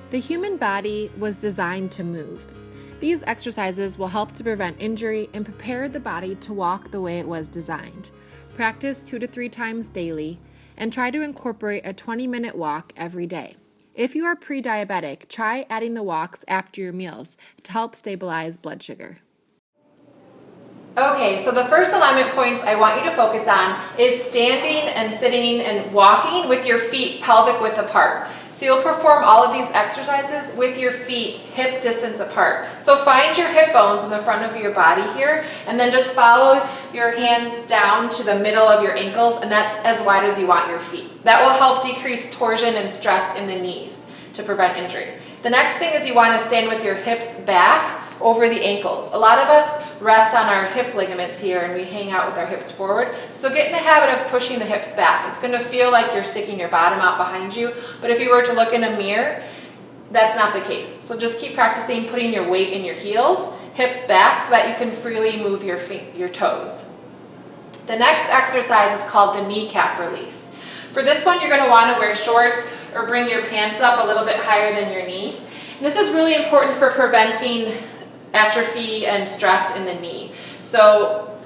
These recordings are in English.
The human body was designed to move. These exercises will help to prevent injury and prepare the body to walk the way it was designed. Practice 2 to 3 times daily and try to incorporate a 20-minute walk every day. If you are pre-diabetic, try adding the walks after your meals to help stabilize blood sugar. Okay, so the first alignment points I want you to focus on is standing and sitting and walking with your feet pelvic width apart. So you'll perform all of these exercises with your feet hip distance apart. So find your hip bones in the front of your body here, and then just follow your hands down to the middle of your ankles, and that's as wide as you want your feet. That will help decrease torsion and stress in the knees to prevent injury. The next thing is you want to stand with your hips back over the ankles. A lot of us rest on our hip ligaments here and we hang out with our hips forward. So get in the habit of pushing the hips back. It's going to feel like you're sticking your bottom out behind you, but if you were to look in a mirror, that's not the case. So just keep practicing putting your weight in your heels, hips back, so that you can freely move your toes. The next exercise is called the kneecap release. For this one, you're going to want to wear shorts or bring your pants up a little bit higher than your knee. And this is really important for preventing atrophy and stress in the knee. So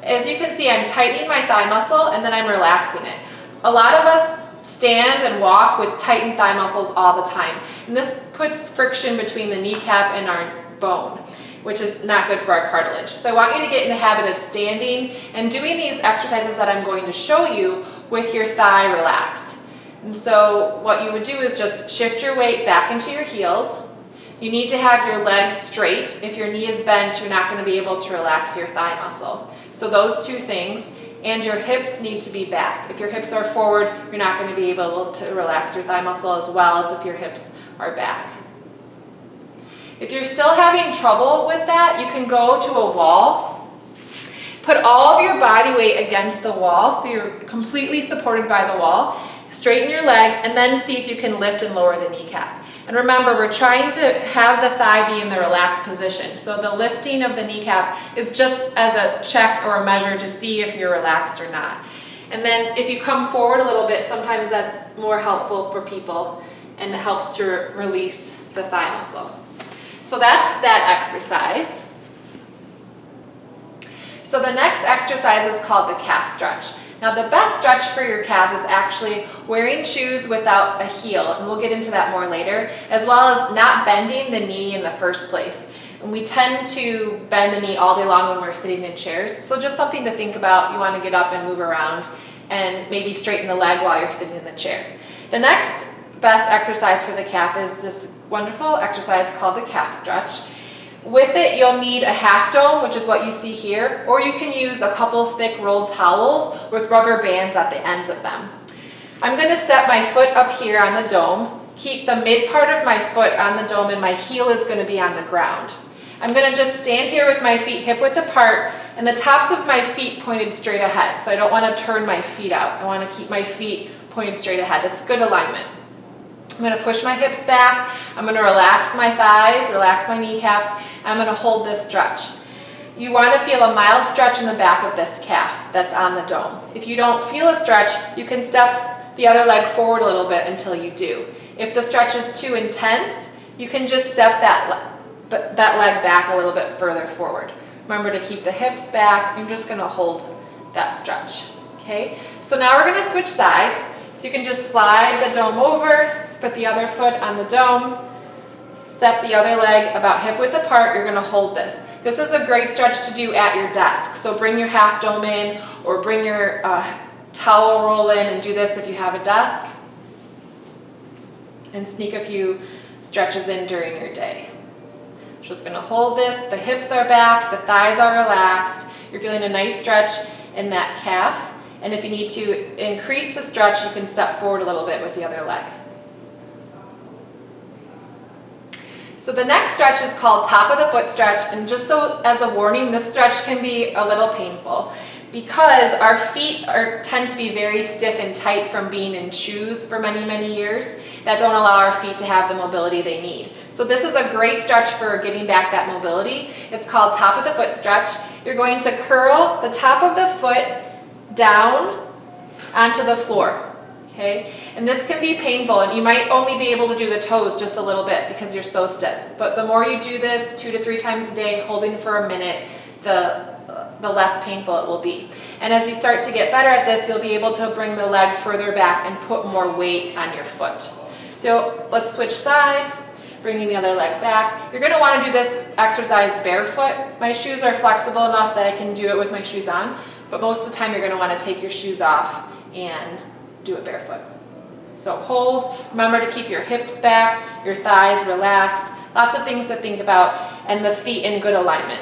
as you can see, I'm tightening my thigh muscle and then I'm relaxing it. A lot of us stand and walk with tightened thigh muscles all the time, and this puts friction between the kneecap and our bone, which is not good for our cartilage. So I want you to get in the habit of standing and doing these exercises that I'm going to show you with your thigh relaxed. And so what you would do is just shift your weight back into your heels. You need to have your legs straight. If your knee is bent, you're not going to be able to relax your thigh muscle. So those two things, and your hips need to be back. If your hips are forward, you're not going to be able to relax your thigh muscle as well as if your hips are back. If you're still having trouble with that, you can go to a wall. Put all of your body weight against the wall so you're completely supported by the wall. Straighten your leg and then see if you can lift and lower the kneecap. And remember, we're trying to have the thigh be in the relaxed position. So the lifting of the kneecap is just as a check or a measure to see if you're relaxed or not. And then if you come forward a little bit, sometimes that's more helpful for people and it helps to release the thigh muscle. So that's that exercise. So the next exercise is called the calf stretch. Now the best stretch for your calves is actually wearing shoes without a heel, and we'll get into that more later, as well as not bending the knee in the first place. And we tend to bend the knee all day long when we're sitting in chairs, so just something to think about. You want to get up and move around and maybe straighten the leg while you're sitting in the chair. The next best exercise for the calf is this wonderful exercise called the calf stretch. With it, you'll need a half dome, which is what you see here, or you can use a couple thick rolled towels with rubber bands at the ends of them. I'm going to step my foot up here on the dome, keep the mid part of my foot on the dome, and my heel is going to be on the ground. I'm going to just stand here with my feet hip width apart and the tops of my feet pointed straight ahead. So I don't want to turn my feet out. I want to keep my feet pointed straight ahead. That's good alignment. I'm going to push my hips back, I'm going to relax my thighs, relax my kneecaps, and I'm going to hold this stretch. You want to feel a mild stretch in the back of this calf that's on the dome. If you don't feel a stretch, you can step the other leg forward a little bit until you do. If the stretch is too intense, you can just step that leg back a little bit further forward. Remember to keep the hips back. I'm just going to hold that stretch. Okay? So now we're going to switch sides. So you can just slide the dome over, put the other foot on the dome, step the other leg about hip width apart. You're going to hold this. This is a great stretch to do at your desk. So bring your half dome in or bring your towel roll in and do this if you have a desk. And sneak a few stretches in during your day. Just going to hold this. The hips are back, the thighs are relaxed. You're feeling a nice stretch in that calf. And if you need to increase the stretch, you can step forward a little bit with the other leg. So the next stretch is called top of the foot stretch, and just as a warning, this stretch can be a little painful because our feet tend to be very stiff and tight from being in shoes for many, many years that don't allow our feet to have the mobility they need. So this is a great stretch for getting back that mobility. It's called top of the foot stretch. You're going to curl the top of the foot down onto the floor. Okay, and this can be painful, and you might only be able to do the toes just a little bit because you're so stiff. But the more you do this 2 to 3 times a day, holding for a minute, the less painful it will be. And as you start to get better at this, you'll be able to bring the leg further back and put more weight on your foot. So let's switch sides, bringing the other leg back. You're gonna wanna do this exercise barefoot. My shoes are flexible enough that I can do it with my shoes on, but most of the time you're gonna wanna take your shoes off and do it barefoot. So hold, remember to keep your hips back, your thighs relaxed, lots of things to think about, and the feet in good alignment.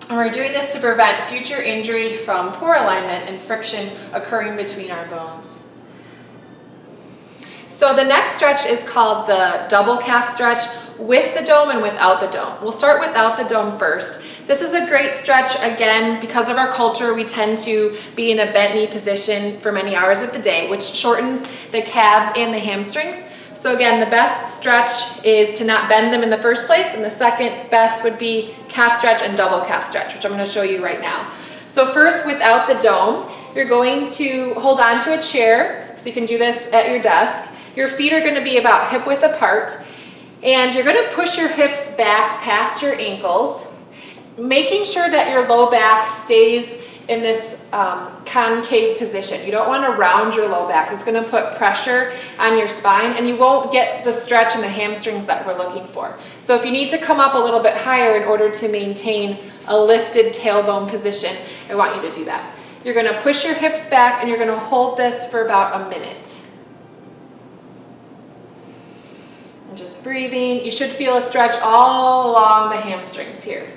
And we're doing this to prevent future injury from poor alignment and friction occurring between our bones. So the next stretch is called the double calf stretch with the dome and without the dome. We'll start without the dome first. This is a great stretch. Again, because of our culture, we tend to be in a bent knee position for many hours of the day, which shortens the calves and the hamstrings. So again, the best stretch is to not bend them in the first place, and the second best would be calf stretch and double calf stretch, which I'm going to show you right now. So first, without the dome, you're going to hold on to a chair, so you can do this at your desk. Your feet are going to be about hip width apart, and you're going to push your hips back past your ankles, making sure that your low back stays in this concave position. You don't want to round your low back. It's going to put pressure on your spine, and you won't get the stretch in the hamstrings that we're looking for. So if you need to come up a little bit higher in order to maintain a lifted tailbone position, I want you to do that. You're going to push your hips back, and you're going to hold this for about a minute. And just breathing. You should feel a stretch all along the hamstrings here.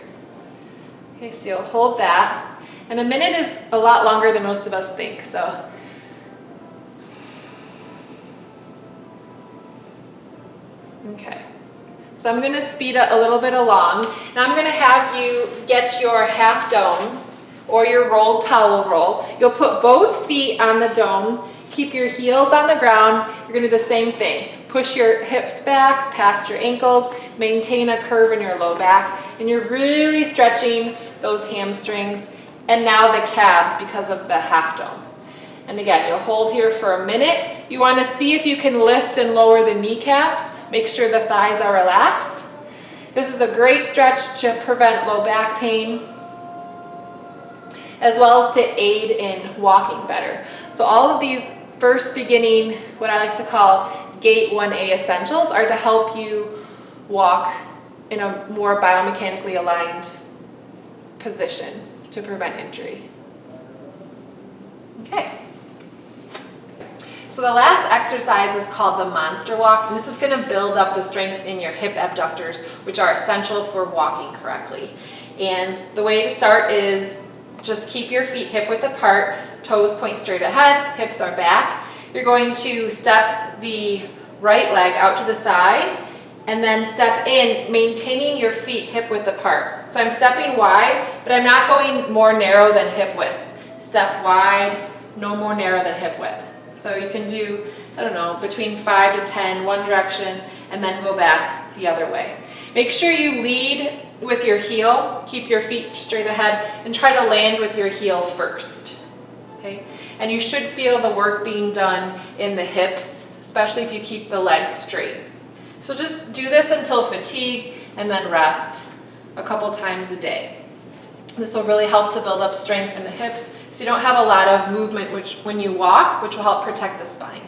Okay, so you'll hold that. And a minute is a lot longer than most of us think, so. Okay, so I'm gonna speed it a little bit along. Now I'm gonna have you get your half dome or your rolled towel roll. You'll put both feet on the dome, keep your heels on the ground. You're gonna do the same thing. Push your hips back past your ankles, maintain a curve in your low back, and you're really stretching those hamstrings and now the calves because of the half dome. And again, you'll hold here for a minute. You want to see if you can lift and lower the kneecaps. Make sure the thighs are relaxed. This is a great stretch to prevent low back pain, as well as to aid in walking better. So all of these first beginning, what I like to call Gait 1A essentials, are to help you walk in a more biomechanically aligned position to prevent injury. Okay. So the last exercise is called the monster walk, and this is going to build up the strength in your hip abductors, which are essential for walking correctly. And the way to start is just keep your feet hip width apart, toes point straight ahead, hips are back. You're going to step the right leg out to the side, and then step in, maintaining your feet hip width apart. So I'm stepping wide, but I'm not going more narrow than hip width. Step wide, no more narrow than hip width. So you can do, I don't know, between 5 to 10, one direction, and then go back the other way. Make sure you lead with your heel, keep your feet straight ahead, and try to land with your heel first. Okay? And you should feel the work being done in the hips, especially if you keep the legs straight. So just do this until fatigue, and then rest a couple times a day. This will really help to build up strength in the hips so you don't have a lot of movement when you walk, which will help protect the spine.